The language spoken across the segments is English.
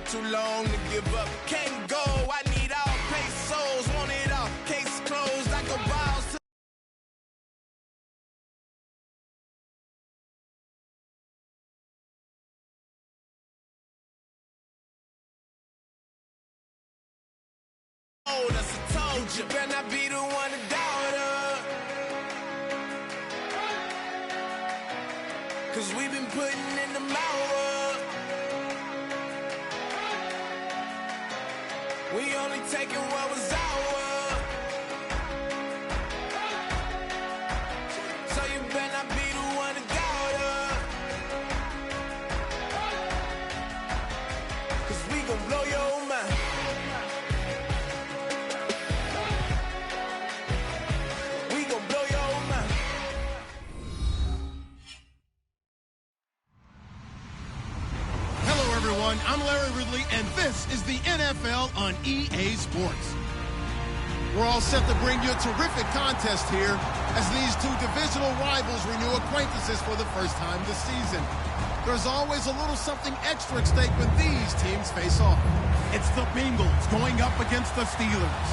too long to give up. Can't go, I need all pesos, want it all. Case closed, I go balls to us, I told you, better not be the one to doubt her. Cause we've been putting in the hour. We only taking what was ours. So you better not be the one to doubt her. Cause we gon' blow your mind. I'm Larry Ridley, and this is the NFL on EA Sports. We're all set to bring you a terrific contest here as these two divisional rivals renew acquaintances for the first time this season. There's always a little something extra at stake when these teams face off. It's the Bengals going up against the Steelers.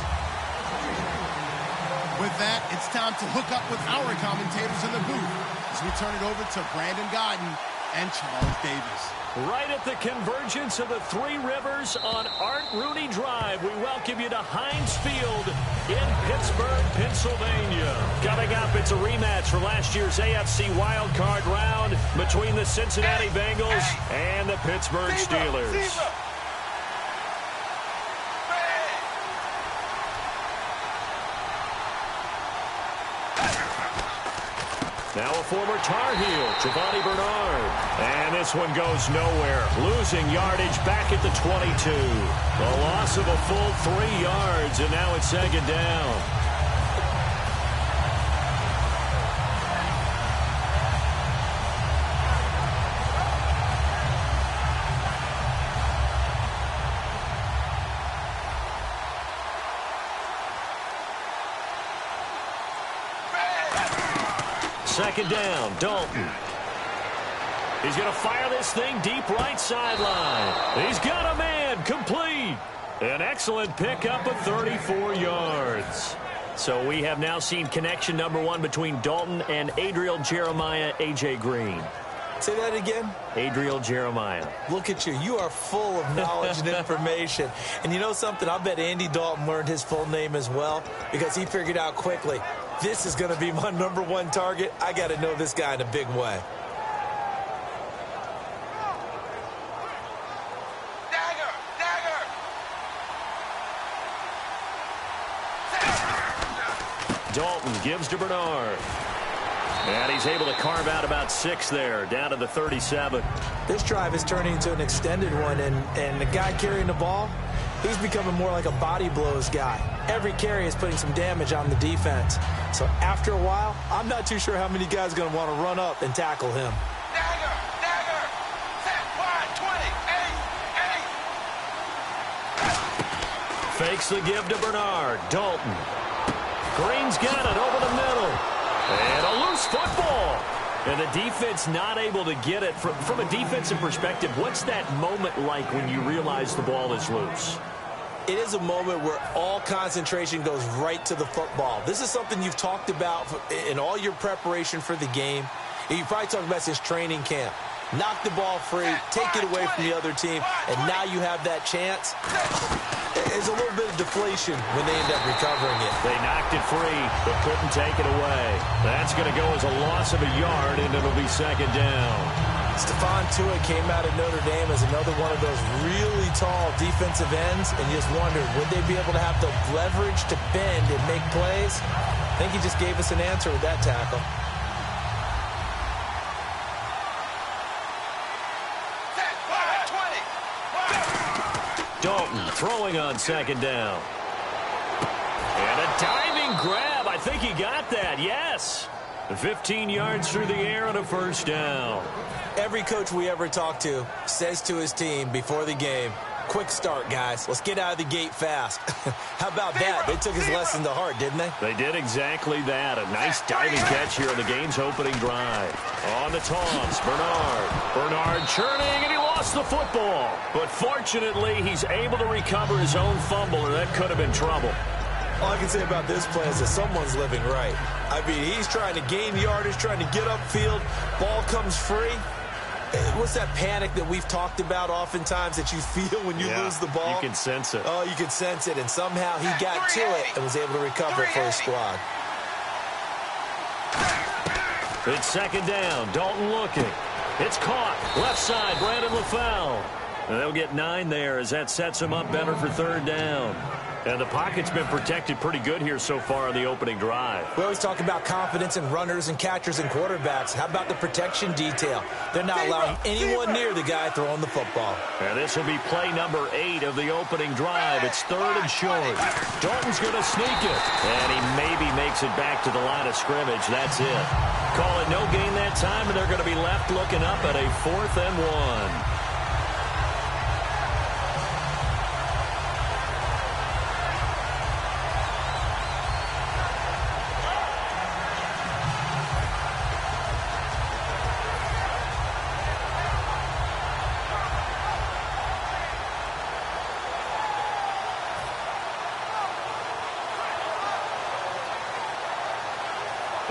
With that, it's time to hook up with our commentators in the booth as we turn it over to Brandon Godden and Charles Davis. Right at the convergence of the Three Rivers on Art Rooney Drive, we welcome you to Heinz Field in Pittsburgh, Pennsylvania. Coming up, it's a rematch for last year's AFC wildcard round between the Cincinnati Bengals and the Pittsburgh Steelers. Now a former Tar Heel, Giovanni Bernard. And this one goes nowhere. Losing yardage back at the 22. A loss of a full 3 yards, and now it's second down. Second down, Dalton. He's going to fire this thing deep right sideline. He's got a man, complete. An excellent pickup of 34 yards. So we have now seen connection number 1 between Dalton and Adriel Jeremiah, A.J. Green. Say that again? Adriel Jeremiah. Look at you. You are full of knowledge and information. And you know something? I bet Andy Dalton learned his full name as well because he figured out quickly, this is going to be my number 1 target. I got to know this guy in a big way. Dalton gives to Bernard. And he's able to carve out about 6 there, down to the 37. This drive is turning into an extended one, and the guy carrying the ball, he's becoming more like a body blows guy. Every carry is putting some damage on the defense. So after a while, I'm not too sure how many guys are going to want to run up and tackle him. Dagger, dagger, set wide, 20, 8. Fakes the give to Bernard. Dalton. Green's got it over the middle. And a loose football. And the defense not able to get it. From a defensive perspective, what's that moment like when you realize the ball is loose? It is a moment where all concentration goes right to the football. This is something you've talked about in all your preparation for the game. And you probably talked about since training camp. Knock the ball free, take it away from the other team, and now you have that chance. There's a little bit of deflation when they end up recovering it. They knocked it free, but couldn't take it away. That's going to go as a loss of a yard, and it'll be second down. Stephon Tuitt came out of Notre Dame as another one of those really tall defensive ends, and you just wondered, would they be able to have the leverage to bend and make plays? I think he just gave us an answer with that tackle. Dalton throwing on second down. And a diving grab. I think he got that. Yes. 15 yards through the air and a first down. Every coach we ever talk to says to his team before the game, quick start, guys. Let's get out of the gate fast. How about that? They took his lesson to heart, didn't they? They did exactly that. A nice diving catch here on the game's opening drive. On the toss, Bernard. Bernard churning, and he lost the football. But fortunately, he's able to recover his own fumble, or that could have been trouble. All I can say about this play is that someone's living right. I mean, he's trying to gain yardage, trying to get upfield. Ball comes free. What's that panic that we've talked about oftentimes that you feel when you lose the ball? You can sense it. Oh, you can sense it, and somehow he got to it and was able to recover it for his squad. It's second down. Dalton looking. It's caught. Left side, Brandon LaFell. And they'll get 9 there as that sets him up better for third down. And the pocket's been protected pretty good here so far in the opening drive. We always talk about confidence in runners and catchers and quarterbacks. How about the protection detail? They're not allowing anyone near the guy throwing the football. And this will be play number 8 of the opening drive. It's third and short. Dalton's going to sneak it. And he maybe makes it back to the line of scrimmage. That's it. Call it no gain that time, and they're going to be left looking up at a 4th and 1.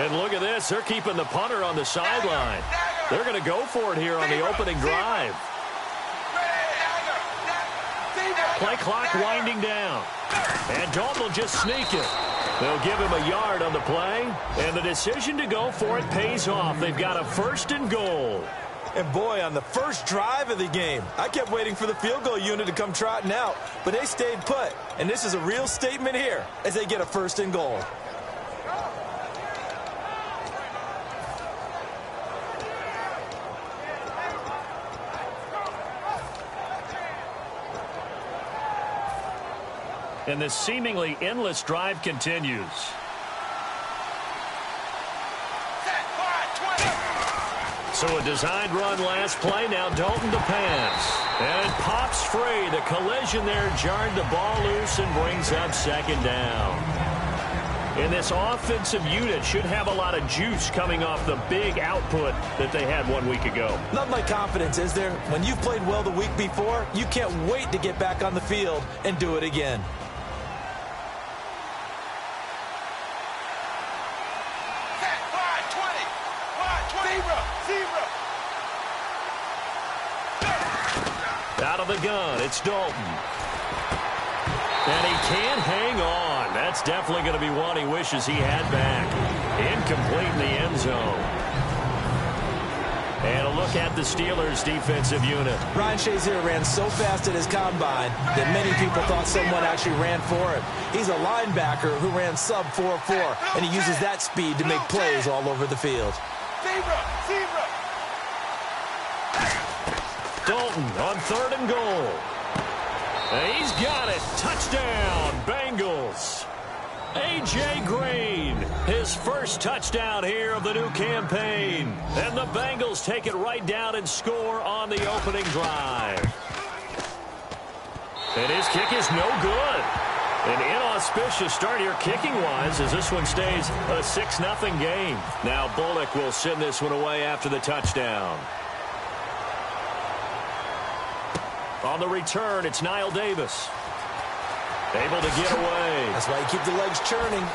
And look at this. They're keeping the punter on the sideline. They're going to go for it here on the opening drive. Play clock winding down. And Dalton will just sneak it. They'll give him a yard on the play. And the decision to go for it pays off. They've got a 1st and goal. And boy, on the first drive of the game, I kept waiting for the field goal unit to come trotting out. But they stayed put. And this is a real statement here as they get a 1st and goal. And this seemingly endless drive continues. So a designed run last play. Now Dalton to pass. And it pops free. The collision there jarred the ball loose and brings up second down. And this offensive unit should have a lot of juice coming off the big output that they had 1 week ago. Nothing like confidence, is there? When you've played well the week before, you can't wait to get back on the field and do it again. Out of the gun, it's Dalton. And he can't hang on. That's definitely going to be one he wishes he had back. Incomplete in the end zone. And a look at the Steelers' defensive unit. Ryan Shazier ran so fast at his combine that many people thought someone actually ran for him. He's a linebacker who ran sub 4.4, and he uses that speed to make plays all over the field. Dalton on 3rd and goal. And he's got it. Touchdown, Bengals. A.J. Green, his first touchdown here of the new campaign. And the Bengals take it right down and score on the opening drive. And his kick is no good. An inauspicious start here kicking-wise as this one stays a 6-0 game. Now Bullock will send this one away after the touchdown. On the return, it's Niall Davis. Able to get away. That's why you keep the legs churning.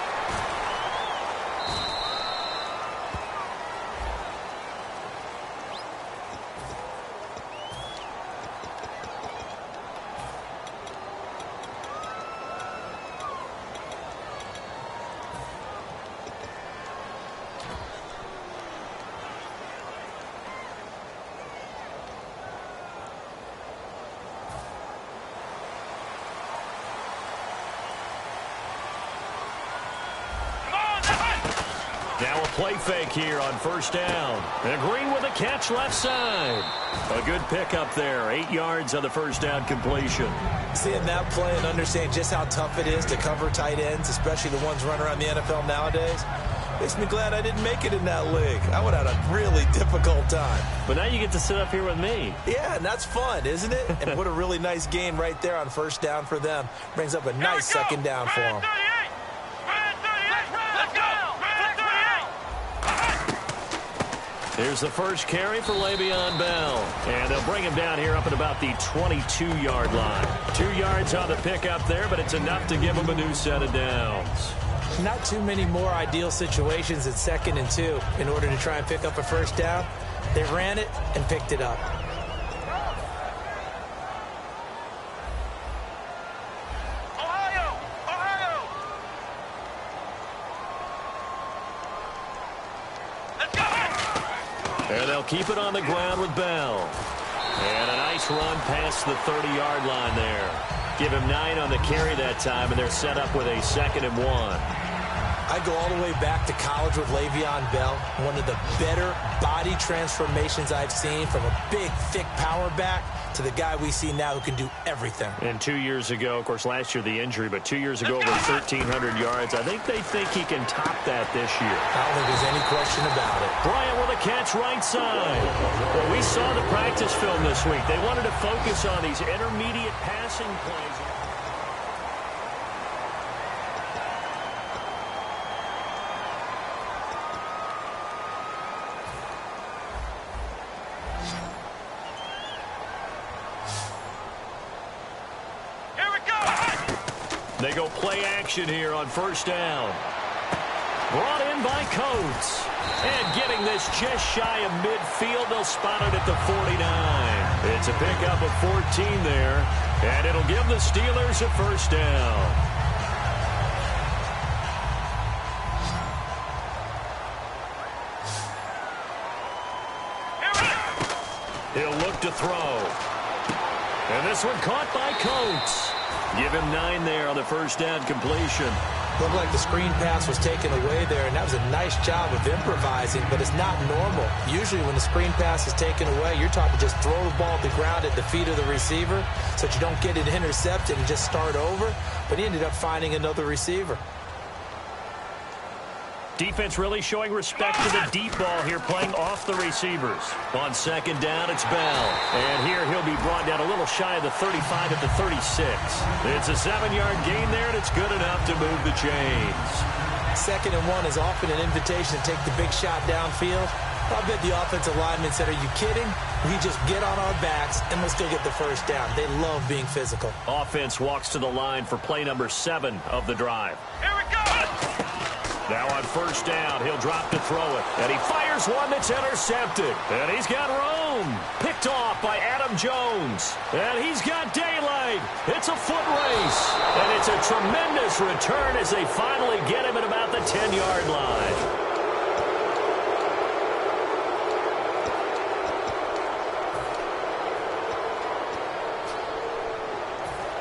Now a play fake here on 1st down. And Green with a catch left side. A good pickup there. 8 yards on the 1st down completion. Seeing that play and understanding just how tough it is to cover tight ends, especially the ones running around the NFL nowadays, makes me glad I didn't make it in that league. I would have had a really difficult time. But now you get to sit up here with me. Yeah, and that's fun, isn't it? And what a really nice game right there on 1st down for them. Brings up a nice 2nd down for them. Here's the first carry for Le'Veon Bell. bring him down here up at about the 22-yard line. 2 yards on the pickup there, but it's enough to give him a new set of downs. Not too many more ideal situations at 2nd and 2 in order to try and pick up a first down. They ran it and picked it up. And they'll keep it on the ground with Bell. And a nice run past the 30-yard line there. Give him 9 on the carry that time, and they're set up with a 2nd and 1. I go all the way back to college with Le'Veon Bell. One of the better body transformations I've seen, from a big, thick power back to the guy we see now who can do everything. And 2 years ago, of course, last year the injury, but 2 years ago over 1,300 yards. I think they think he can top that this year. I don't think there's any question about it. Bryant with a catch right side. Well, we saw the practice film this week. They wanted to focus on these intermediate passing plays. They go play action here on first down. Brought in by Coates. And getting this just shy of midfield. They'll spot it at the 49. It's a pickup of 14 there. And it'll give the Steelers a first down. He'll look to throw. And this one caught by Coates. Give him 9 there on the first down completion. Looked like the screen pass was taken away there, and that was a nice job of improvising, but it's not normal. Usually when the screen pass is taken away, you're taught to just throw the ball at the ground at the feet of the receiver so that you don't get it intercepted and just start over, but he ended up finding another receiver. Defense really showing respect to the deep ball here, playing off the receivers. On second down, it's Bell. And here he'll be brought down a little shy of the 35 at the 36. It's a 7-yard gain there, and it's good enough to move the chains. 2nd and 1 is often an invitation to take the big shot downfield. I bet the offensive lineman said, "Are you kidding? We just get on our backs, and we'll still get the first down." They love being physical. Offense walks to the line for play number 7 of the drive. Here we go! Now on first down, he'll drop to throw it. And he fires one that's intercepted. And he's got room. Picked off by Adam Jones. And he's got daylight. It's a foot race. And it's a tremendous return as they finally get him at about the 10-yard line.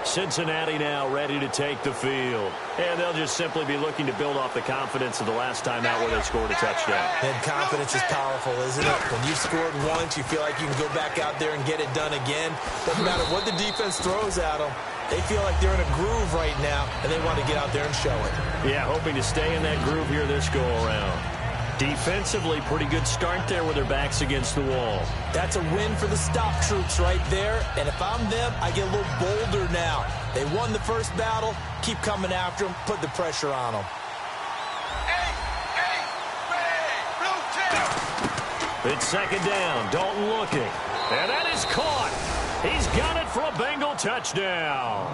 Cincinnati now ready to take the field. And they'll just simply be looking to build off the confidence of the last time out where they scored a touchdown. And confidence is powerful, isn't it? When you've scored once, you feel like you can go back out there and get it done again. Doesn't matter what the defense throws at them. They feel like they're in a groove right now, and they want to get out there and show it. Yeah, hoping to stay in that groove here this go-around. Defensively, pretty good start there with their backs against the wall. That's a win for the stop troops right there. And if I'm them, I get a little bolder now. They won the first battle. Keep coming after them. Put the pressure on them. It's second down. Dalton looking. And that is caught. He's got it for a Bengal touchdown.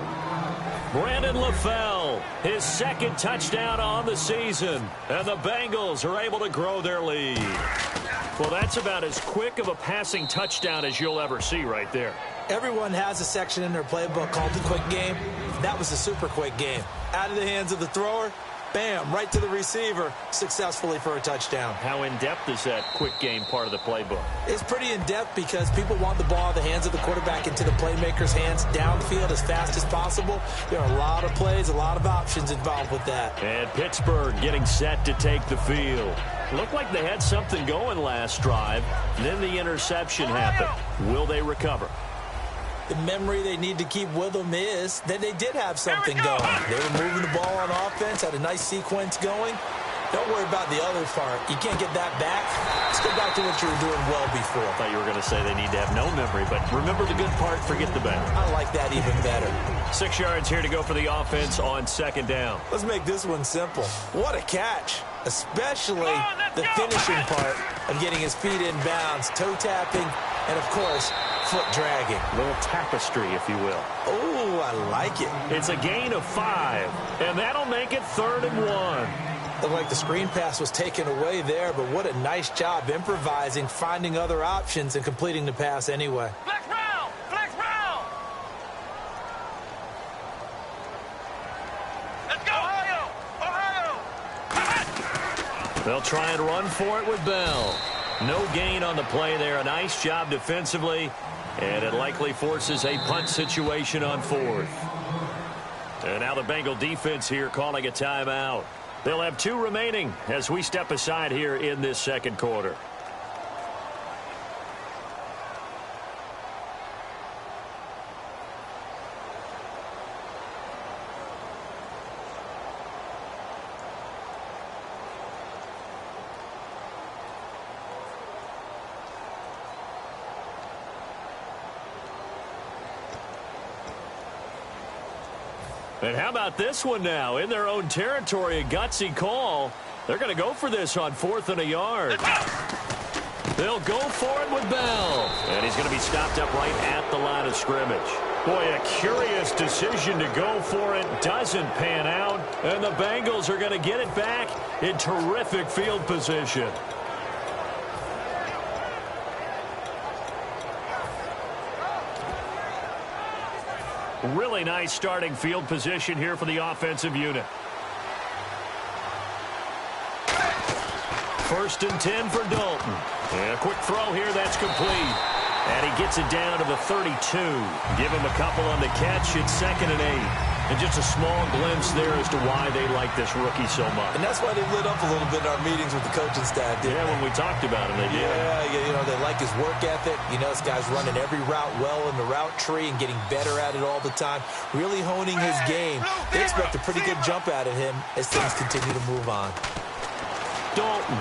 Brandon LaFell, his second touchdown on the season. And the Bengals are able to grow their lead. Well, that's about as quick of a passing touchdown as you'll ever see right there. Everyone has a section in their playbook called the quick game. That was a super quick game. Out of the hands of the thrower, bam, right to the receiver, successfully for a touchdown. How in-depth is that quick game part of the playbook? It's pretty in-depth because people want the ball out of the hands of the quarterback into the playmaker's hands downfield as fast as possible. There are a lot of plays, a lot of options involved with that. And Pittsburgh getting set to take the field. Looked like they had something going last drive. Then the interception happened. Will they recover? The memory they need to keep with them is that they did have something going. They were moving the ball on offense, had a nice sequence going. Don't worry about the other part. You can't get that back. Let's go back to what you were doing well before. I thought you were going to say they need to have no memory, but remember the good part, forget the bad. I like that even better. 6 yards here to go for the offense on second down. Let's make this one simple. What a catch, especially the finishing part of getting his feet in bounds, toe tapping, and, of course, foot dragging. A little tapestry, if you will. Oh, I like it. It's a gain of 5, and that'll make it 3rd and 1. Looked like the screen pass was taken away there, but what a nice job improvising, finding other options, and completing the pass anyway. Flex round! Flex round! Let's go! Ohio! Ohio! They'll try and run for it with Bell. No gain on the play there. A nice job defensively, and it likely forces a punt situation on 4th. And now the Bengal defense here calling a timeout. They'll have 2 remaining as we step aside here in this second quarter. And how about this one now? In their own territory, a gutsy call. They're going to go for this on 4th and a yard. They'll go for it with Bell. And he's going to be stopped up right at the line of scrimmage. Boy, a curious decision to go for it. Doesn't pan out. And the Bengals are going to get it back in terrific field position. Really nice starting field position here for the offensive unit. 1st and 10 for Dalton. And a quick throw here, that's complete. And he gets it down to the 32. Give him a couple on the catch. It's 2nd and 8. And just a small glimpse there as to why they like this rookie so much. And that's why they lit up a little bit in our meetings with the coaching staff, didn't they? When we talked about him, they did. Yeah, you know, they like his work ethic. You know, this guy's running every route well in the route tree and getting better at it all the time. Really honing his game. They expect a pretty good jump out of him as things continue to move on. Dalton.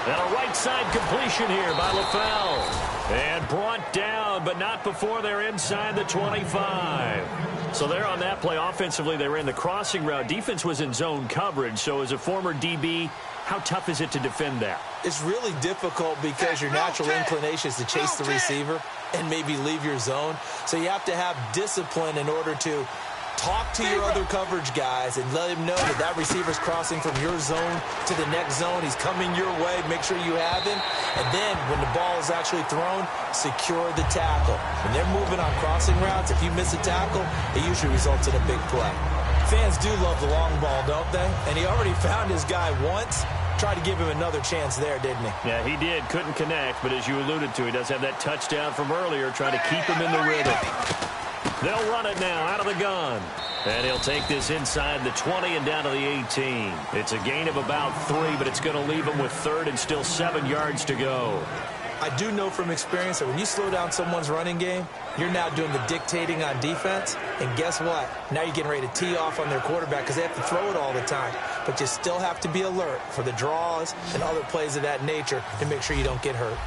And a right side completion here by LaFell. And brought down, but not before they're inside the 25. So they're on that play. Offensively, they ran the crossing route. Defense was in zone coverage. So as a former DB, how tough is it to defend that? It's really difficult because your natural inclination is to chase the receiver and maybe leave your zone. So you have to have discipline in order to talk to your other coverage guys and let him know that that receiver's crossing from your zone to the next zone. He's coming your way. Make sure you have him. And then when the ball is actually thrown, secure the tackle. When they're moving on crossing routes, if you miss a tackle, it usually results in a big play. Fans do love the long ball, don't they? And he already found his guy once. Tried to give him another chance there, didn't he? Yeah, he did. Couldn't connect, but as you alluded to, he does have that touchdown from earlier, trying to keep him in the rhythm. They'll run it now out of the gun. And he'll take this inside the 20 and down to the 18. It's a gain of about 3, but it's going to leave him with 3rd and still 7 yards to go. I do know from experience that when you slow down someone's running game, you're now doing the dictating on defense. And guess what? Now you're getting ready to tee off on their quarterback because they have to throw it all the time. But you still have to be alert for the draws and other plays of that nature to make sure you don't get hurt.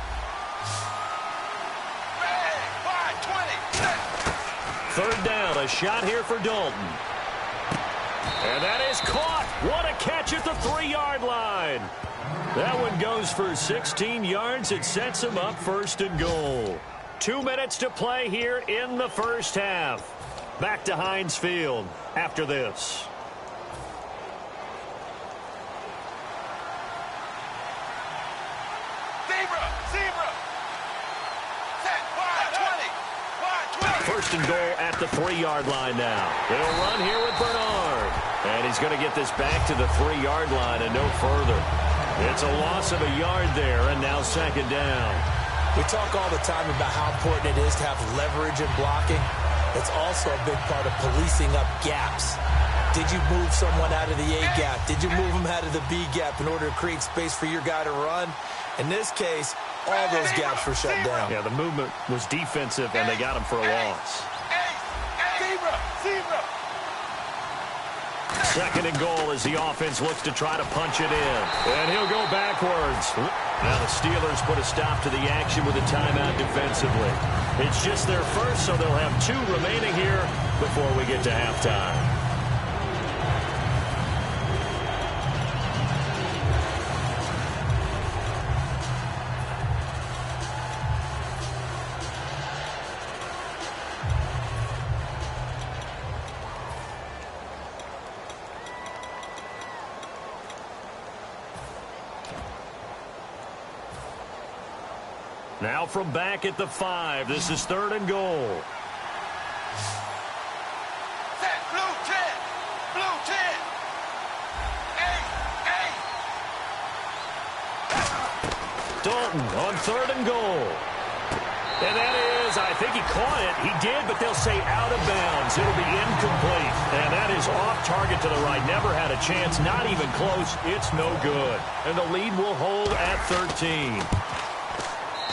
3rd down, a shot here for Dalton. And that is caught. What a catch at the 3-yard line. That one goes for 16 yards. It sets him up 1st and goal. 2 minutes to play here in the first half. Back to Heinz Field after this. First and goal at the 3-yard line now. They'll run here with Bernard. And he's going to get this back to the 3-yard line and no further. It's a loss of a yard there, and now 2nd down. We talk all the time about how important it is to have leverage in blocking. It's also a big part of policing up gaps. Did you move someone out of the A gap? Did you move them out of the B gap in order to create space for your guy to run? In this case, all those gaps were shut down. Yeah, the movement was defensive, and they got him for a loss. 2nd and goal as the offense looks to try to punch it in. And he'll go backwards. Now the Steelers put a stop to the action with a timeout defensively. It's just their first, so they'll have 2 remaining here before we get to halftime. Now from back at the 5, this is 3rd and goal. Set, blue 10, blue 10. Dalton on 3rd and goal. And that is, I think he caught it. He did, but they'll say out of bounds. It'll be incomplete. And that is off target to the right. Never had a chance, not even close. It's no good. And the lead will hold at 13.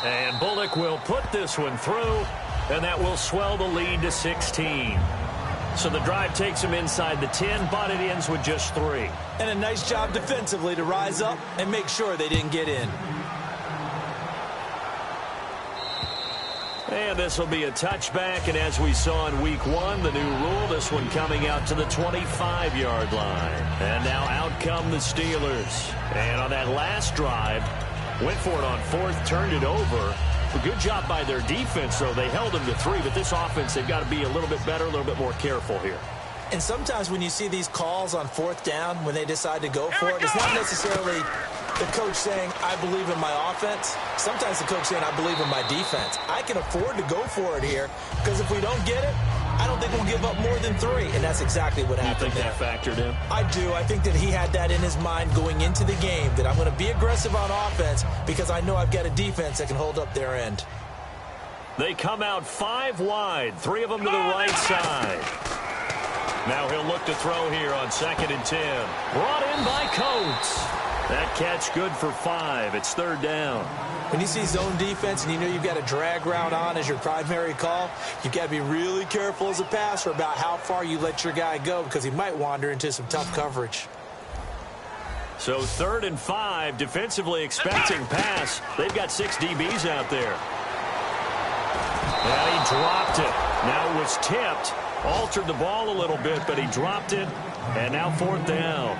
And Bullock will put this one through, and that will swell the lead to 16. So the drive takes him inside the 10, but it ends with just 3. And a nice job defensively to rise up and make sure they didn't get in. And this will be a touchback, and as we saw in week 1, the new rule, this one coming out to the 25-yard line. And now out come the Steelers. And on that last drive, went for it on 4th, turned it over. A good job by their defense, though. They held them to 3, but this offense, they've got to be a little bit better, a little bit more careful here. And sometimes when you see these calls on 4th down, when they decide to go for it, it's not necessarily the coach saying, I believe in my offense. Sometimes the coach saying, I believe in my defense. I can afford to go for it here because if we don't get it, I don't think we'll give up more than 3, and that's exactly what happened there. You think that factored in? I do. I think that he had that in his mind going into the game, that I'm going to be aggressive on offense because I know I've got a defense that can hold up their end. They come out 5 wide, 3 of them to the right side. Now he'll look to throw here on 2nd and 10. Brought in by Coates. That catch good for 5. It's 3rd down. When you see zone defense and you know you've got a drag route on as your primary call, you've got to be really careful as a passer about how far you let your guy go because he might wander into some tough coverage. So 3rd and 5, defensively expecting pass. They've got 6 DBs out there. And he dropped it. Now it was tipped. Altered the ball a little bit, but he dropped it. And now 4th down.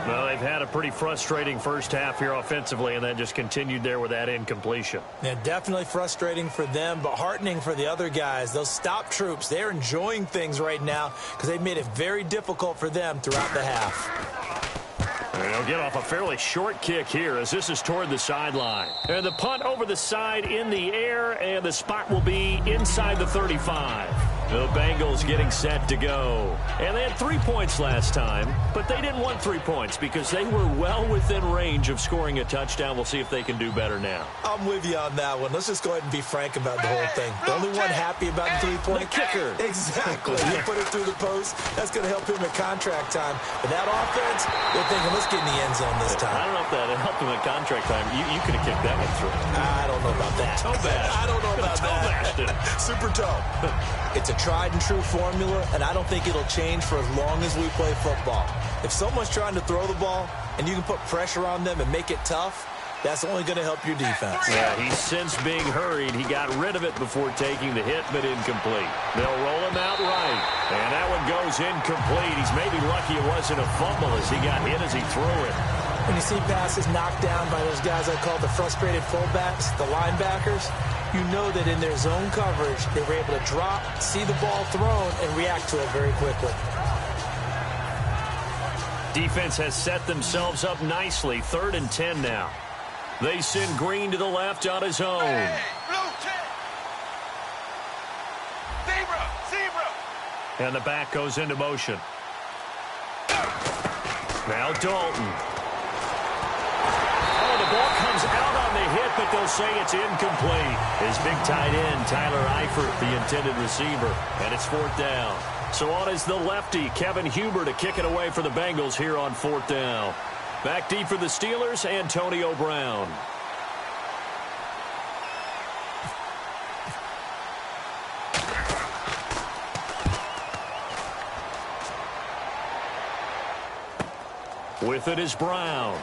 Well, they've had a pretty frustrating first half here offensively, and that just continued there with that incompletion. Yeah, definitely frustrating for them, but heartening for the other guys. Those stop troops, they're enjoying things right now because they've made it very difficult for them throughout the half. And they'll get off a fairly short kick here as this is toward the sideline. And the punt over the side in the air, and the spot will be inside the 35. The Bengals getting set to go. And they had 3 points last time, but they didn't want 3 points because they were well within range of scoring a touchdown. We'll see if they can do better now. I'm with you on that one. Let's just go ahead and be frank about the whole thing. The only one happy about the 3-point kicker. Exactly. You put it through the post. That's going to help him at contract time. But that offense, they're thinking, let's get in the end zone this time. I don't know if that helped him at contract time. You could have kicked that one through. I don't know about that. Toe bash. I don't know about that. Super toe. It's a tried and true formula, and I don't think it'll change for as long as we play football. If someone's trying to throw the ball and you can put pressure on them and make it tough, that's only going to help your defense. Yeah, he's since being hurried. He got rid of it before taking the hit, but incomplete. They'll roll him out right, and that one goes incomplete. He's maybe lucky it wasn't a fumble as he got hit as he threw it. When you see passes knocked down by those guys I call the frustrated fullbacks, the linebackers, you know that in their zone coverage, they were able to drop, see the ball thrown, and react to it very quickly. Defense has set themselves up nicely. 3rd and 10 now. They send Green to the left on his own. Hey, blue 10. Zebra. And the back goes into motion. Now Dalton. Oh, the ball comes out on the hit, but they'll say it's incomplete. His big tight end, Tyler Eifert, the intended receiver. And it's 4th down. So on is the lefty, Kevin Huber, to kick it away for the Bengals here on 4th down. Back deep for the Steelers, Antonio Brown. With it is Brown.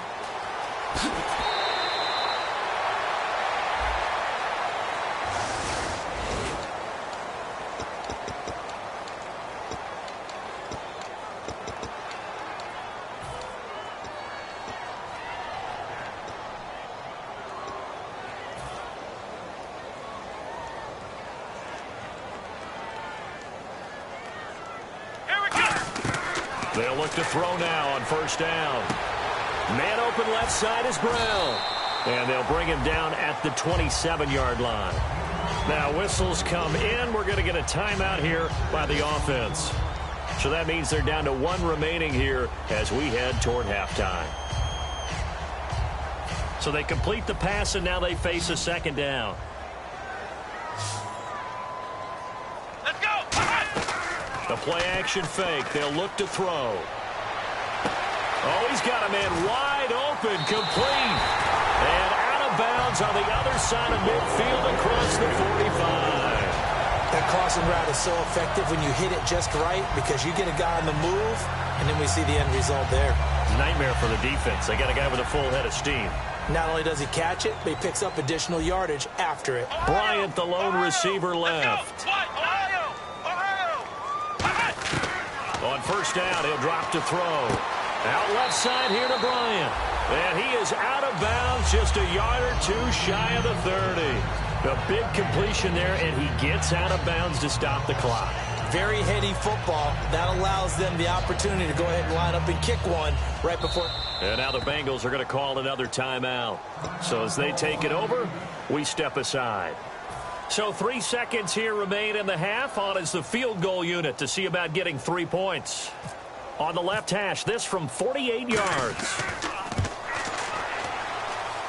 They'll look to throw now on 1st down. Man open left side is Brown. And they'll bring him down at the 27-yard line. Now, whistles come in. We're going to get a timeout here by the offense. So that means they're down to 1 remaining here as we head toward halftime. So they complete the pass, and now they face a second down. Let's go! The play-action fake. They'll look to throw. Oh, he's got a man wide open, complete. And out of bounds on the other side of midfield across the 45. That crossing route is so effective when you hit it just right because you get a guy on the move, and then we see the end result there. Nightmare for the defense. They got a guy with a full head of steam. Not only does he catch it, but he picks up additional yardage after it. Bryant, the lone receiver, left. On first down, he'll drop to throw. Out left side here to Bryant. And he is out of bounds, just a yard or two shy of the 30. A big completion there, and he gets out of bounds to stop the clock. Very heady football. That allows them the opportunity to go ahead and line up and kick one right before. And now the Bengals are going to call another timeout. So as they take it over, we step aside. So 3 seconds here remain in the half. On is the field goal unit to see about getting 3 points. On the left hash, this from 48 yards.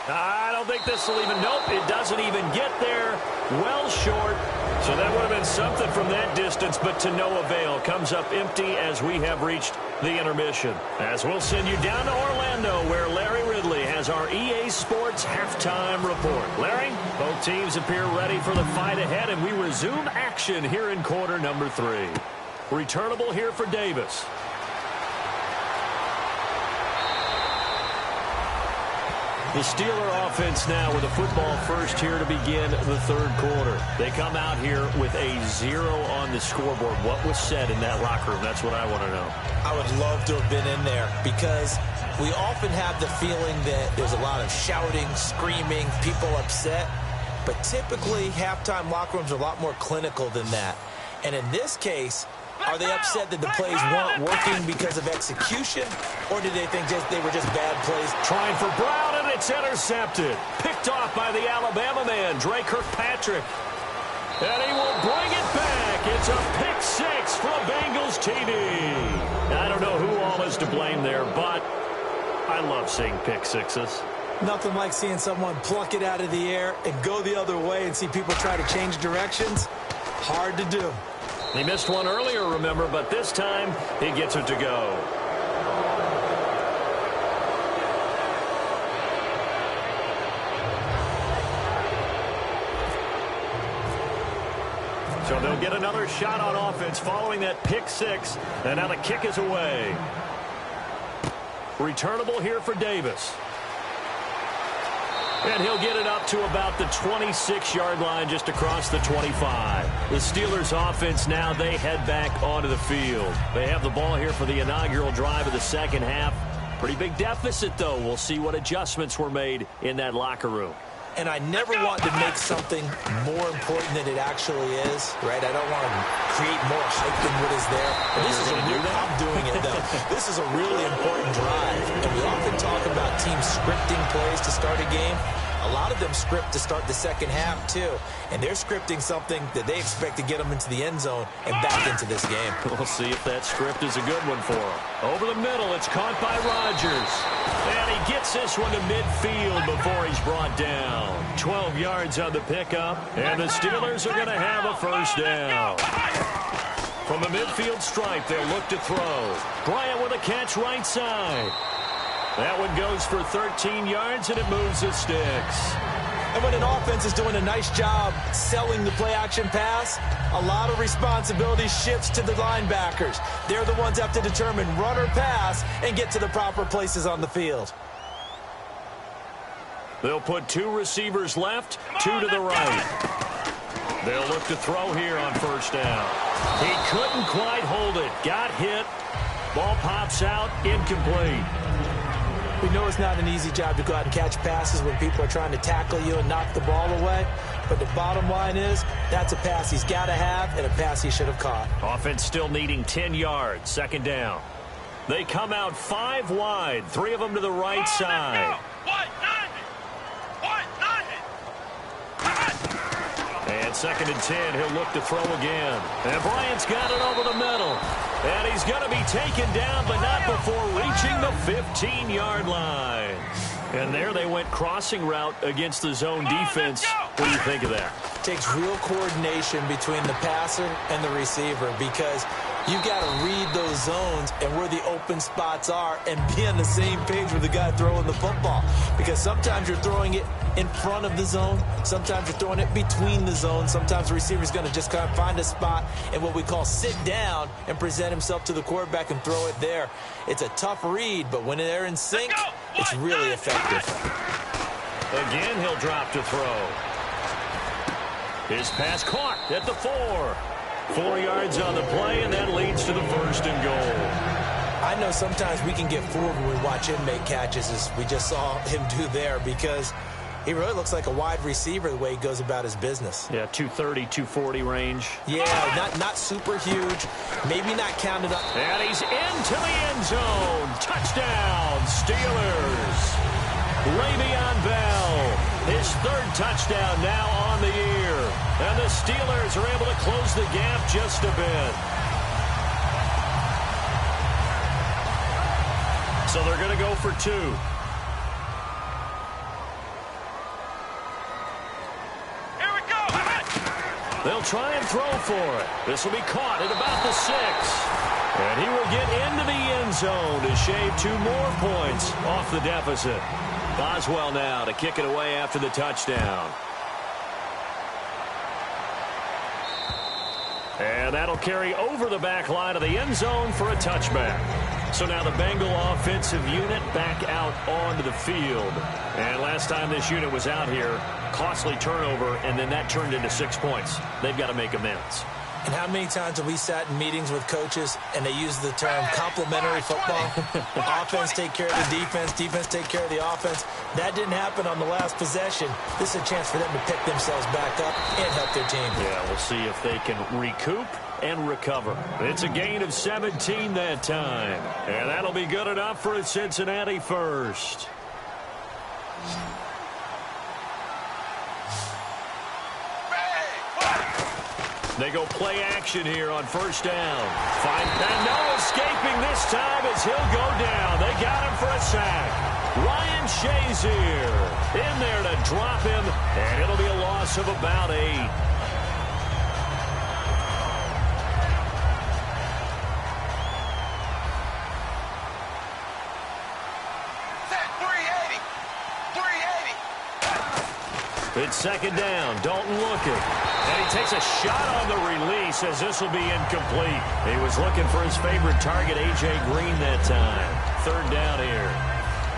I don't think this will even, nope, it doesn't even get there. Well short. So that would have been something from that distance, but to no avail. Comes up empty as we have reached the intermission. As we'll send you down to Orlando, where Larry Ridley has our EA Sports halftime report. Larry, both teams appear ready for the fight ahead, and we resume action here in quarter number 3. Returnable here for Davis. The Steeler offense now with a football first here to begin the third quarter. They come out here with a 0 on the scoreboard. What was said in that locker room? That's what I want to know. I would love to have been in there because we often have the feeling that there's a lot of shouting, screaming, people upset. But typically, halftime locker rooms are a lot more clinical than that. And in this case, are they upset that the plays weren't working because of execution, or did they think they were just bad plays? Trying for Brown, and it's intercepted. Picked off by the Alabama man, Dre Kirkpatrick. And he will bring it back. It's a pick 6 for a Bengals TD. I don't know who all is to blame there, but I love seeing pick 6s. Nothing like seeing someone pluck it out of the air and go the other way and see people try to change directions. Hard to do. He missed one earlier, remember, but this time he gets it to go. So they'll get another shot on offense following that pick 6, and now the kick is away. Returnable here for Davis. And he'll get it up to about the 26-yard line just across the 25. The Steelers offense now, they head back onto the field. They have the ball here for the inaugural drive of the second half. Pretty big deficit, though. We'll see what adjustments were made in that locker room. And I never want to make something more important than it actually is, right? I don't want to create more hype than what is there. But this is I'm doing it, though. This is a really important drive. And we often talk about teams scripting plays to start a game. A lot of them script to start the second half, too. And they're scripting something that they expect to get them into the end zone and back into this game. We'll see if that script is a good one for them. Over the middle, it's caught by Rodgers. And he gets this one to midfield before he's brought down. 12 yards on the pickup, and the Steelers are going to have a first down. From the midfield stripe, they'll look to throw. Bryant with a catch right side. That one goes for 13 yards, and it moves the sticks. And when an offense is doing a nice job selling the play-action pass, a lot of responsibility shifts to the linebackers. They're the ones that have to determine run or pass and get to the proper places on the field. They'll put 2 receivers left, 2 to the right. They'll look to throw here on first down. He couldn't quite hold it. Got hit. Ball pops out, incomplete. We know it's not an easy job to go out and catch passes when people are trying to tackle you and knock the ball away. But the bottom line is, that's a pass he's got to have and a pass he should have caught. Offense still needing 10 yards, second down. They come out 5 wide, 3 of them to the right side. 2nd and 10, he'll look to throw again. And Bryant's got it over the middle. And he's going to be taken down, but not before reaching the 15-yard line. And there they went crossing route against the zone defense. What do you think of that? Takes real coordination between the passer and the receiver because you've got to read those zones and where the open spots are and be on the same page with the guy throwing the football. Because sometimes you're throwing it in front of the zone. Sometimes you're throwing it between the zones. Sometimes the receiver's going to just kind of find a spot and what we call sit down and present himself to the quarterback and throw it there. It's a tough read, but when they're in sync, it's really effective. Again, he'll drop to throw. His pass caught at the 4. 4 yards on the play, and that leads to the 1st and goal. I know sometimes we can get fooled when we watch him make catches, as we just saw him do there, because he really looks like a wide receiver the way he goes about his business. Yeah, 230, 240 range. Yeah, not super huge, maybe not counted up. And he's into the end zone. Touchdown, Steelers. Le'Veon Bell, his 3rd touchdown now on the year. And the Steelers are able to close the gap just a bit. So they're going to go for 2. Here we go. They'll try and throw for it. This will be caught at about the 6. And he will get into the end zone to shave 2 more points off the deficit. Boswell now to kick it away after the touchdown. And that'll carry over the back line of the end zone for a touchback. So now the Bengal offensive unit back out onto the field. And last time this unit was out here, costly turnover, and then that turned into 6 points. They've got to make amends. And how many times have we sat in meetings with coaches and they use the term complementary football? Offense take care of the defense, defense take care of the offense. That didn't happen on the last possession. This is a chance for them to pick themselves back up and help their team. Yeah, we'll see if they can recoup and recover. It's a gain of 17 that time. And that'll be good enough for a Cincinnati first. They go play action here on 1st down. And no escaping this time as he'll go down. They got him for a sack. Ryan Shazier in there to drop him, and it'll be a loss of about 8. It's 2nd down. Dalton looking. And he takes a shot on the release as this will be incomplete. He was looking for his favorite target, A.J. Green, that time. 3rd down here.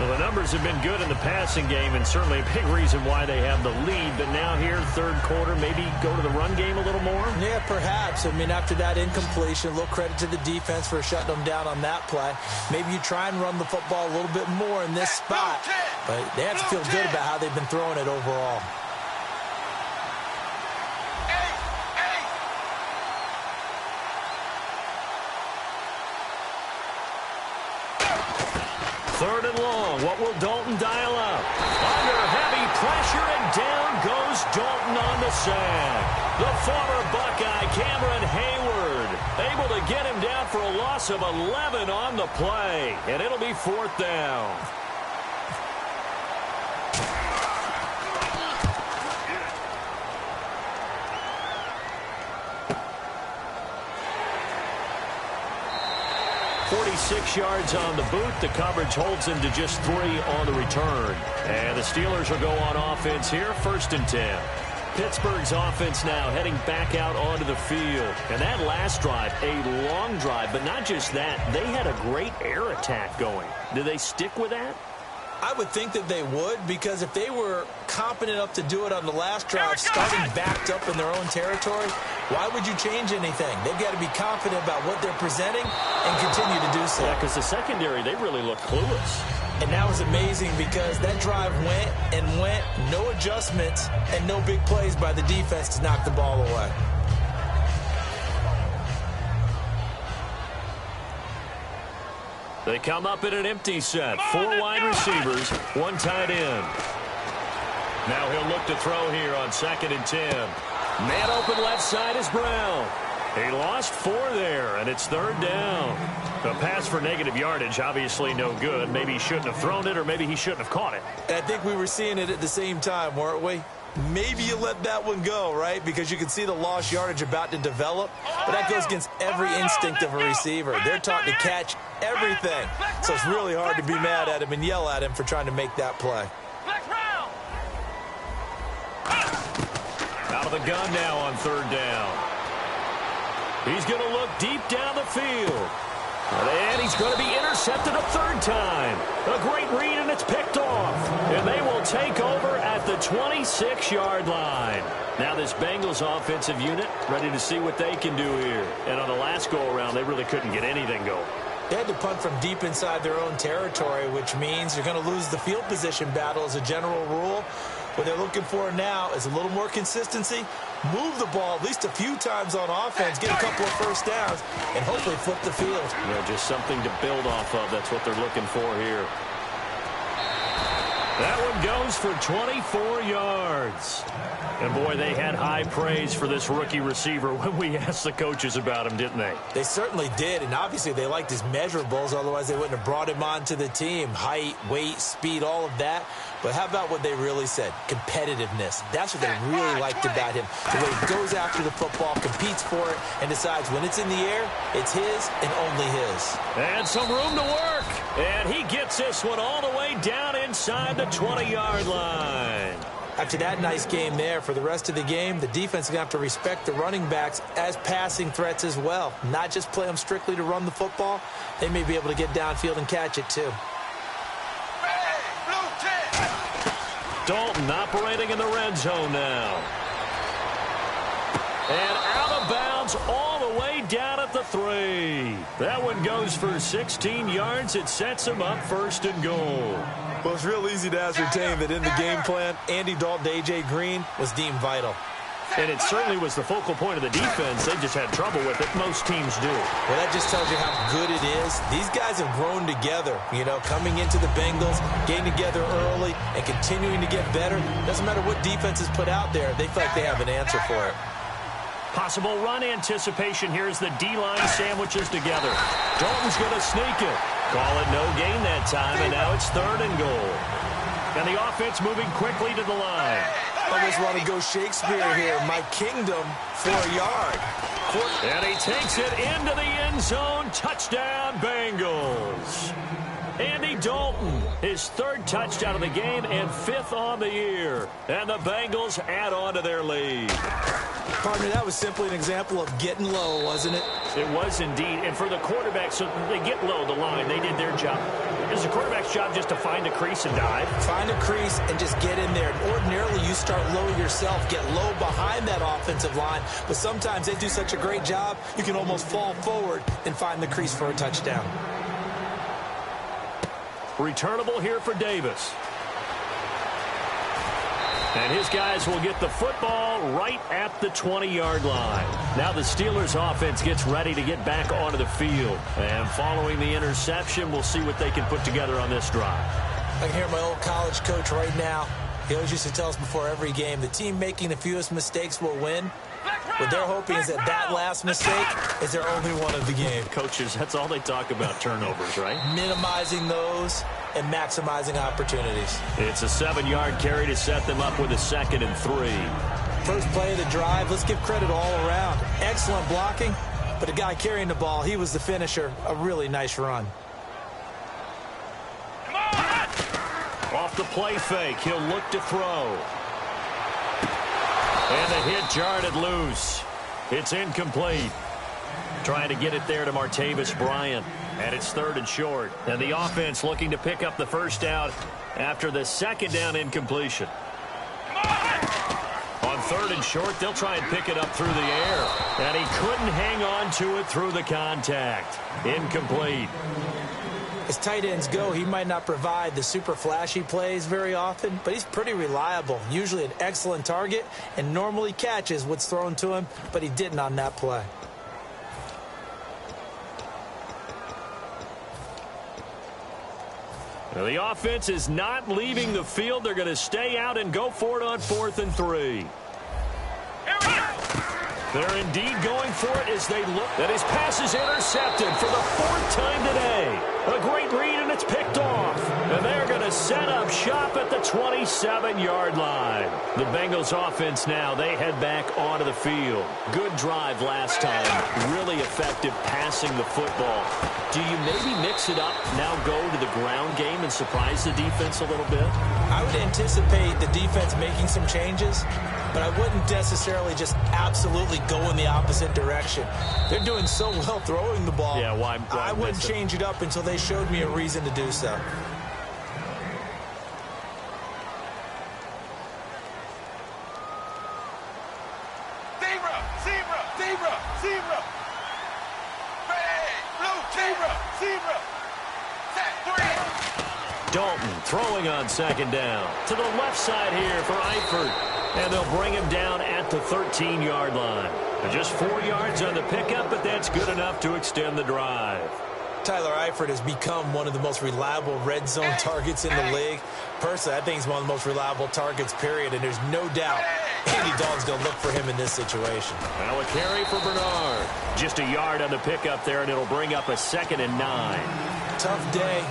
Well, the numbers have been good in the passing game and certainly a big reason why they have the lead. But now here, 3rd quarter, maybe go to the run game a little more? Yeah, perhaps. I mean, after that incompletion, a little credit to the defense for shutting them down on that play. Maybe you try and run the football a little bit more in this spot. But they have to feel good about how they've been throwing it overall. 3rd and long. What will Dalton dial up? Under heavy pressure, and down goes Dalton on the sack. The former Buckeye, Cameron Hayward, able to get him down for a loss of 11 on the play. And it'll be 4th down. .46 yards on the boot. The coverage holds him to just 3 on the return. And the Steelers will go on offense here, 1st and 10. Pittsburgh's offense now heading back out onto the field. And that last drive, a long drive, but not just that. They had a great air attack going. Do they stick with that? I would think that they would, because if they were competent enough to do it on the last drive, starting backed up in their own territory, why would you change anything? They've got to be confident about what they're presenting and continue to do so. Yeah, because the secondary, they really looked clueless. And that was amazing because that drive went and went, no adjustments, and no big plays by the defense to knock the ball away. They come up in an empty set. 4 wide receivers, 1 tight end. Now he'll look to throw here on 2nd and 10. Man open left side is Brown. He lost 4 there, and it's 3rd down. The pass for negative yardage, obviously no good. Maybe he shouldn't have thrown it, or maybe he shouldn't have caught it. I think we were seeing it at the same time, weren't we? Maybe you let that one go, right? Because you can see the lost yardage about to develop. But that goes against every instinct of a receiver. They're taught to catch everything. So it's really hard to be mad at him and yell at him for trying to make that play. Out of the gun now on 3rd down. He's going to look deep down the field. And he's going to be intercepted a 3rd time. A great read, and it's picked off. And they will take over at the 26-yard line. Now this Bengals offensive unit ready to see what they can do here. And on the last go-around, they really couldn't get anything going. They had to punt from deep inside their own territory, which means you're going to lose the field position battle as a general rule. What they're looking for now is a little more consistency, move the ball at least a few times on offense, get a couple of first downs, and hopefully flip the field. Yeah, just something to build off of. That's what they're looking for here. That one goes for 24 yards. And, boy, they had high praise for this rookie receiver when we asked the coaches about him, didn't they? They certainly did, and obviously they liked his measurables. Otherwise, they wouldn't have brought him onto the team. Height, weight, speed, all of that. But how about what they really said? Competitiveness. That's what they really liked about him. The way he goes after the football, competes for it, and decides when it's in the air, it's his and only his. And some room to work. And he gets this one all the way down inside the 20-yard line. After that nice game there, for the rest of the game, the defense is going to have to respect the running backs as passing threats as well. Not just play them strictly to run the football. They may be able to get downfield and catch it too. Dalton operating in the red zone now. And out of bounds all the way down at the 3. That one goes for 16 yards. It sets him up 1st and goal. Well, it's real easy to ascertain that in the game plan, Andy Dalton to A.J. Green was deemed vital. And it certainly was the focal point of the defense. They just had trouble with it. Most teams do. Well, that just tells you how good it is. These guys have grown together, you know, coming into the Bengals, getting together early, and continuing to get better. Doesn't matter what defense is put out there. They feel like they have an answer for it. Possible run anticipation here as the D-line sandwiches together. Dalton's going to sneak it. Call it no gain that time, and now it's 3rd and goal. And the offense moving quickly to the line. I just want to go Shakespeare here. My kingdom for a yard. And he takes it into the end zone. Touchdown, Bengals. Andy Dalton, his 3rd touchdown of the game and 5th on the year. And the Bengals add on to their lead. Partner, that was simply an example of getting low, wasn't it? It was indeed. And for the quarterback, so they get low the line. They did their job. It's the quarterback's job just to find a crease and dive. Find a crease and just get in there. And ordinarily, you start low yourself, get low behind that offensive line. But sometimes they do such a great job, you can almost fall forward and find the crease for a touchdown. Returnable here for Davis. And his guys will get the football right at the 20-yard line. Now the Steelers offense gets ready to get back onto the field. And following the interception, we'll see what they can put together on this drive. I can hear my old college coach right now. He always used to tell us before every game, the team making the fewest mistakes will win. What they're hoping is that last mistake is their only one of the game. Coaches, that's all they talk about, turnovers, right? Minimizing those and maximizing opportunities. It's a 7-yard carry to set them up with a 2nd and 3. First play of the drive, let's give credit all around. Excellent blocking, but the guy carrying the ball, he was the finisher. A really nice run. Off the play fake, he'll look to throw. And the hit jarred it loose. It's incomplete. Trying to get it there to Martavis Bryant. And it's 3rd and short. And the offense looking to pick up the 1st down after the 2nd down incompletion. On 3rd and short, they'll try and pick it up through the air. And he couldn't hang on to it through the contact. Incomplete. As tight ends go, he might not provide the super flashy plays very often, but he's pretty reliable. Usually an excellent target and normally catches what's thrown to him, but he didn't on that play. Now the offense is not leaving the field. They're going to stay out and go for it on 4th and 3. They're indeed going for it as they look. And his pass is intercepted for the 4th time today. A great read, and it's picked off. And they're going to set up shop at the 27-yard line. The Bengals offense now, they head back onto the field. Good drive last time. Really effective passing the football. Do you maybe mix it up, now go to the ground game and surprise the defense a little bit? I would anticipate the defense making some changes, but I wouldn't necessarily just absolutely go in the opposite direction. They're doing so well throwing the ball. Yeah, why I wouldn't change it up until they showed me a reason to do so. Zebra. Red, blue, zebra. Set 3. Dalton throwing on 2nd down. To the left side here for Eifert. And they'll bring him down at the 13-yard line. Just 4 yards on the pickup, but that's good enough to extend the drive. Tyler Eifert has become one of the most reliable red zone targets in the league. Personally, I think he's one of the most reliable targets, period, and there's no doubt Andy Dalton's going to look for him in this situation. Well, a carry for Bernard. Just a yard on the pickup there, and it'll bring up a 2nd and 9. Tough day,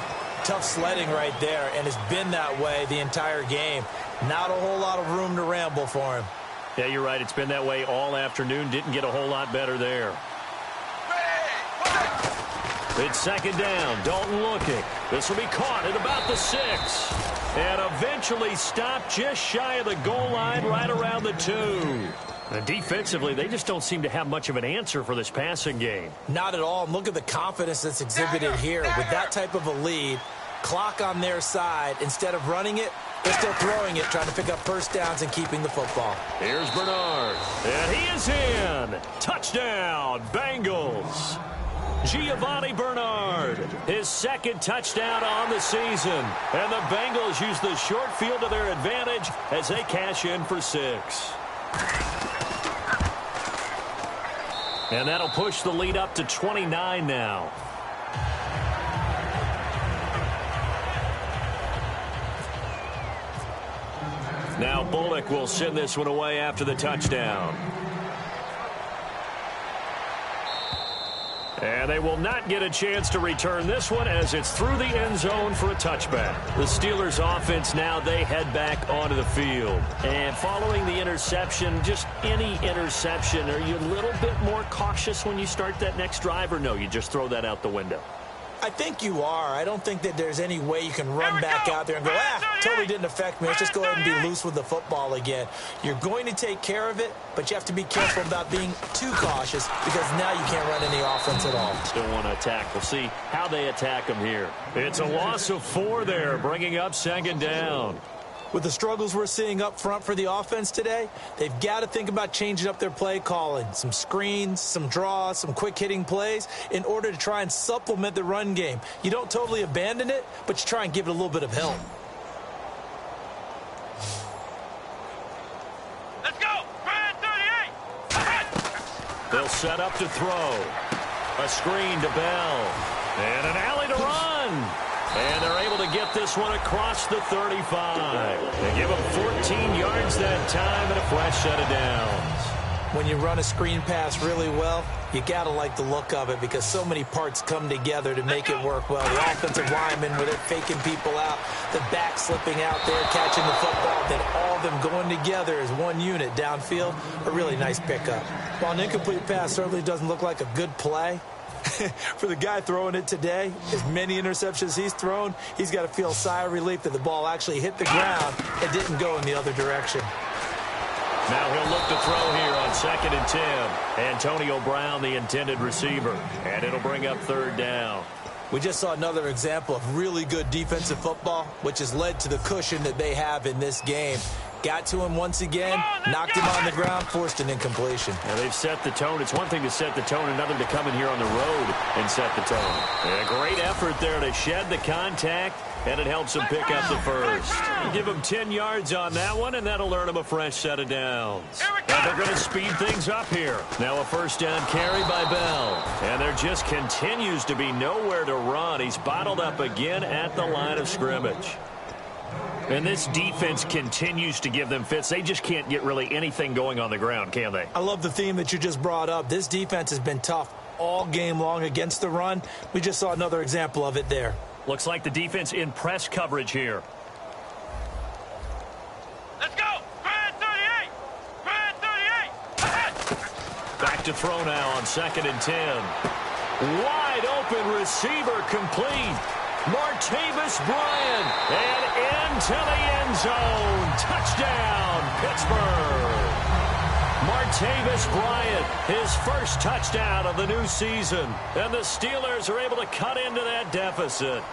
tough sledding right there, and it's been that way the entire game. Not a whole lot of room to ramble for him. Yeah, you're right. It's been that way all afternoon. Didn't get a whole lot better there. It's 2nd down. Dalton looking. This will be caught at about the 6. And eventually stopped just shy of the goal line right around the 2. And defensively, they just don't seem to have much of an answer for this passing game. Not at all. And look at the confidence that's exhibited here. With that type of a lead, clock on their side, instead of running it, they're still throwing it, trying to pick up first downs and keeping the football. Here's Bernard. And he is in. Touchdown, Bengals. Giovanni Bernard, his 2nd touchdown on the season. And the Bengals use the short field to their advantage as they cash in for 6. And that'll push the lead up to 29 now. Now Bullock will send this one away after the touchdown. And they will not get a chance to return this one as it's through the end zone for a touchback. The Steelers offense now, they head back onto the field. And following the interception, just any interception, are you a little bit more cautious when you start that next drive, or no, you just throw that out the window? I think you are. I don't think that there's any way you can run back out there and go, totally didn't affect me. Let's just go ahead and be loose with the football again. You're going to take care of it, but you have to be careful about being too cautious because now you can't run any offense at all. Still want to attack. We'll see how they attack them here. It's a loss of 4 there, bringing up 2nd down. With the struggles we're seeing up front for the offense today, they've got to think about changing up their play calling. Some screens, some draws, some quick-hitting plays in order to try and supplement the run game. You don't totally abandon it, but you try and give it a little bit of help. Let's go! Red 38! They'll set up to throw. A screen to Bell. And an alley to run. And they're able to get this one across the 35. They give them 14 yards that time and a fresh set of downs. When you run a screen pass really well, you got to like the look of it because so many parts come together to make it work well. The offensive linemen, where they're faking people out, the back slipping out there, catching the football, then all of them going together as one unit downfield, a really nice pickup. While an incomplete pass certainly doesn't look like a good play, for the guy throwing it today, as many interceptions he's thrown, he's got to feel a sigh of relief that the ball actually hit the ground and didn't go in the other direction. Now he'll look to throw here on 2nd and 10. Antonio Brown, the intended receiver. And it'll bring up 3rd down. We just saw another example of really good defensive football, which has led to the cushion that they have in this game. Got to him once again, knocked him on the ground, forced an incompletion. Now they've set the tone. It's one thing to set the tone, another to come in here on the road and set the tone. And a great effort there to shed the contact, and it helps them pick up the first. Give them 10 yards on that one, and that'll earn them a fresh set of downs. And they're going to speed things up here. Now a 1st down carry by Bell. And there just continues to be nowhere to run. He's bottled up again at the line of scrimmage. And this defense continues to give them fits. They just can't get really anything going on the ground, can they? I love the theme that you just brought up. This defense has been tough all game long against the run. We just saw another example of it there. Looks like the defense in press coverage here. Let's go! Grand 38! Grand 38! Ahead! Back to throw now on 2nd and 10. Wide open receiver complete. Martavis Bryant, and into the end zone. Touchdown, Pittsburgh. Martavis Bryant, his first touchdown of the new season. And the Steelers are able to cut into that deficit.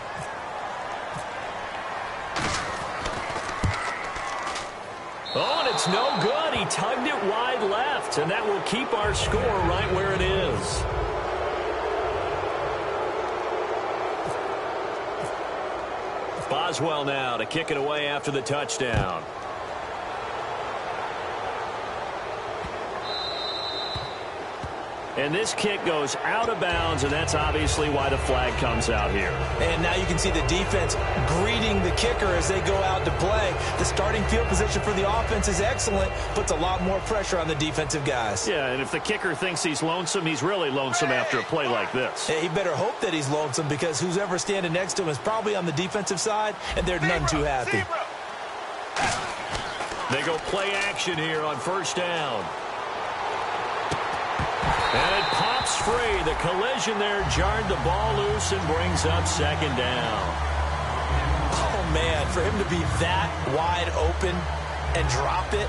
Oh, and it's no good. He tugged it wide left, and that will keep our score right where it is. Boswell now to kick it away after the touchdown. And this kick goes out of bounds, and that's obviously why the flag comes out here. And now you can see the defense greeting the kicker as they go out to play. The starting field position for the offense is excellent, puts a lot more pressure on the defensive guys. Yeah, and if the kicker thinks he's lonesome, he's really lonesome after a play like this. He better hope that he's lonesome, because who's ever standing next to him is probably on the defensive side, and they're none too happy. They go play action here on 1st down. And it pops free. The collision there jarred the ball loose and brings up 2nd down. Oh, man, for him to be that wide open and drop it.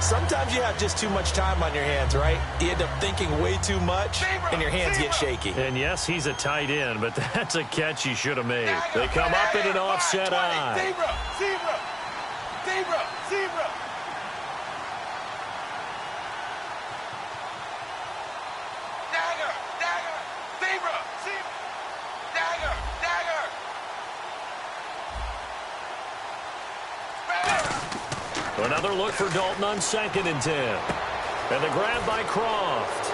Sometimes you have just too much time on your hands, right? You end up thinking way too much, and your hands get shaky. And, yes, he's a tight end, but that's a catch he should have made. They come up in an offset eye. Zebra! Another look for Dalton on 2nd and 10. And the grab by Croft.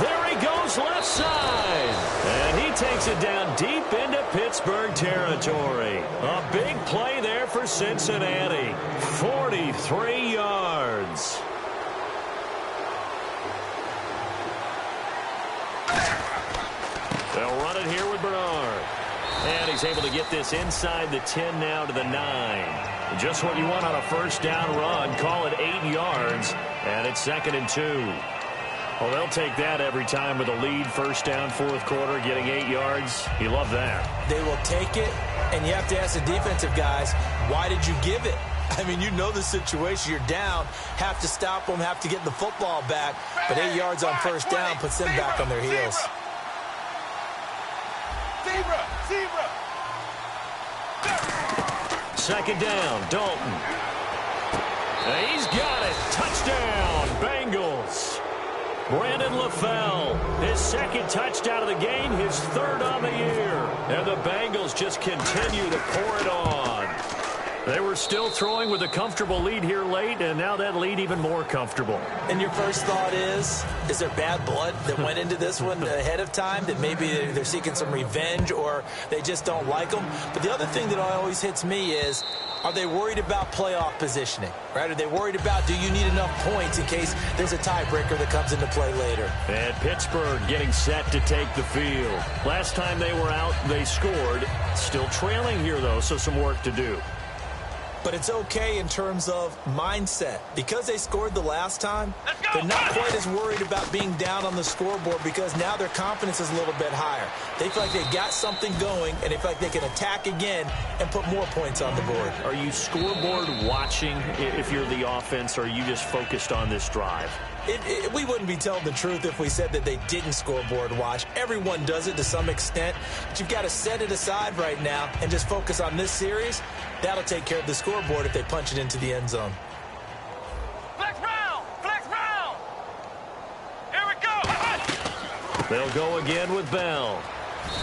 There he goes left side. And he takes it down deep into Pittsburgh territory. A big play there for Cincinnati. 43 yards. They'll run it here with Bernard. And he's able to get this inside the 10 now to the 9. Just what you want on a 1st down run. Call it 8 yards. And it's 2nd and 2. Well, they'll take that every time with a lead. 1st down, 4th quarter, getting 8 yards. You love that. They will take it, and you have to ask the defensive guys, why did you give it? I mean, you know the situation. You're down, have to stop them, have to get the football back. But 8 yards on 1st down puts them back on their heels. Zebra! 2nd down, Dalton. And he's got it. Touchdown, Bengals. Brandon LaFell, his 2nd touchdown of the game, his 3rd on the year. And the Bengals just continue to pour it on. They were still throwing with a comfortable lead here late, and now that lead even more comfortable. And your first thought is there bad blood that went into this one ahead of time, that maybe they're seeking some revenge or they just don't like them? But the other thing that always hits me is, are they worried about playoff positioning, right? Are they worried about, do you need enough points in case there's a tiebreaker that comes into play later? And Pittsburgh getting set to take the field. Last time they were out, they scored. Still trailing here, though, so some work to do. But it's okay in terms of mindset. Because they scored the last time, they're not quite as worried about being down on the scoreboard, because now their confidence is a little bit higher. They feel like they got something going, and they feel like they can attack again and put more points on the board. Are you scoreboard watching if you're the offense, or are you just focused on this drive? We wouldn't be telling the truth if we said that they didn't scoreboard watch. Everyone does it to some extent, but you've got to set it aside right now and just focus on this series. That'll take care of the scoreboard if they punch it into the end zone. Flex round! Here we go! They'll go again with Bell.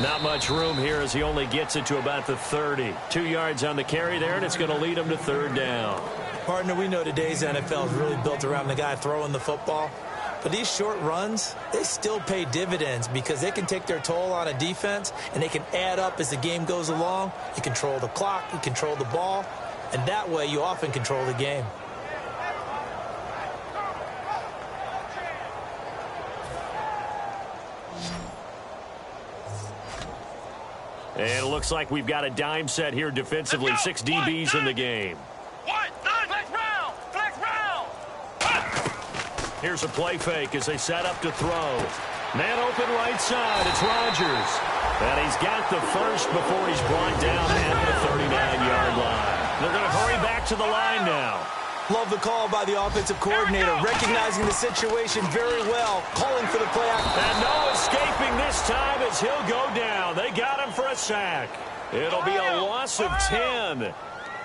Not much room here as he only gets it to about the 30. 2 yards on the carry there, and it's going to lead him to 3rd down. Partner, we know today's NFL is really built around the guy throwing the football. But these short runs, they still pay dividends, because they can take their toll on a defense, and they can add up as the game goes along. You control the clock, you control the ball, And that way, you often control the game. And it looks like we've got a dime set here defensively. 6 DBs in the game. Flex round! Flex round! Here's a play fake as they set up to throw. Man open right side. It's Rodgers. And he's got the first before he's brought down at the 39-yard line. They're going to hurry back to the line now. Love the call by the offensive coordinator, recognizing the situation very well, calling for the play out. And no escaping this time as he'll go down. They got him for a sack. It'll be a loss of 10.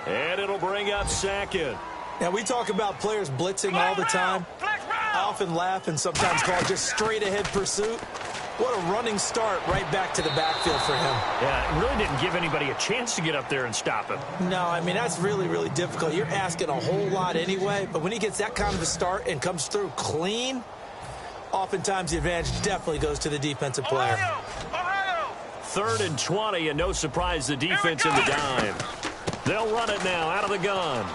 And it'll bring up second. Now, we talk about players blitzing all the time. I often laugh and sometimes call it just straight-ahead pursuit. What a running start right back to the backfield for him. Yeah, it really didn't give anybody a chance to get up there and stop him. No, I mean, that's really, really difficult. You're asking a whole lot anyway, but when he gets that kind of a start and comes through clean, oftentimes the advantage definitely goes to the defensive player. 3rd and 20, and no surprise, the defense in the dime. They'll run it now out of the gun.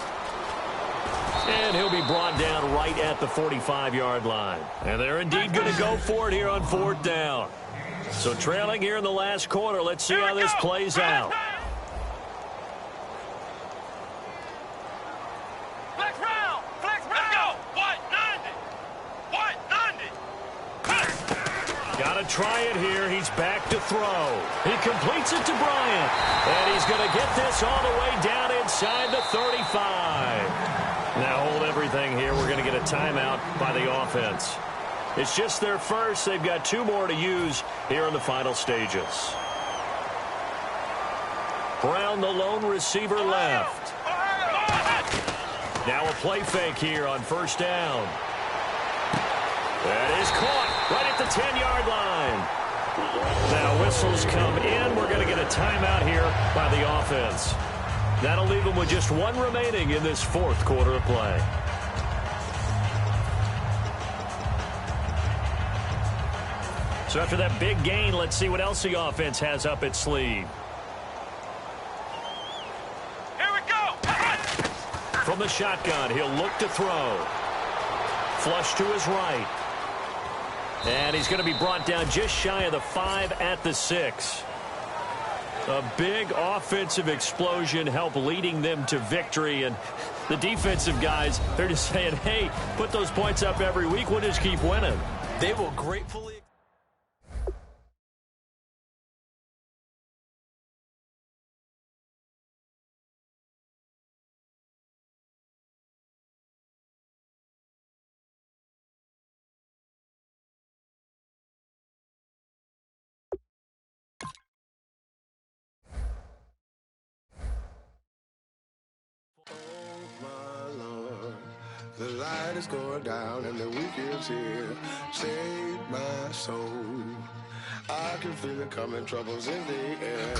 And he'll be brought down right at the 45-yard line. And they're indeed going to go for it here on 4th down. So trailing here in the last quarter. Let's see how this plays out. Flex round! Flex round! Let's go! What? 90! Got to try it here. He's back to throw. He completes it to Bryant. And he's going to get this all the way down inside the 35. Now hold everything here. We're going to get a timeout by the offense. It's just their first. They've got 2 more to use here in the final stages. Brown, the lone receiver, left. Now a play fake here on 1st down. That is caught right at the 10-yard line. Now whistles come in. We're going to get a timeout here by the offense. That'll leave them with just 1 remaining in this 4th quarter of play. So after that big gain, let's see what else the offense has up its sleeve. Here we go! From the shotgun, he'll look to throw. Flush to his right. And he's going to be brought down just shy of the 5 at the 6. A big offensive explosion helped leading them to victory. And the defensive guys, they're just saying, hey, put those points up every week. We'll just keep winning. They will gratefully... The light is going down and the weekend's here. Save my soul. I can feel it coming, troubles in the air.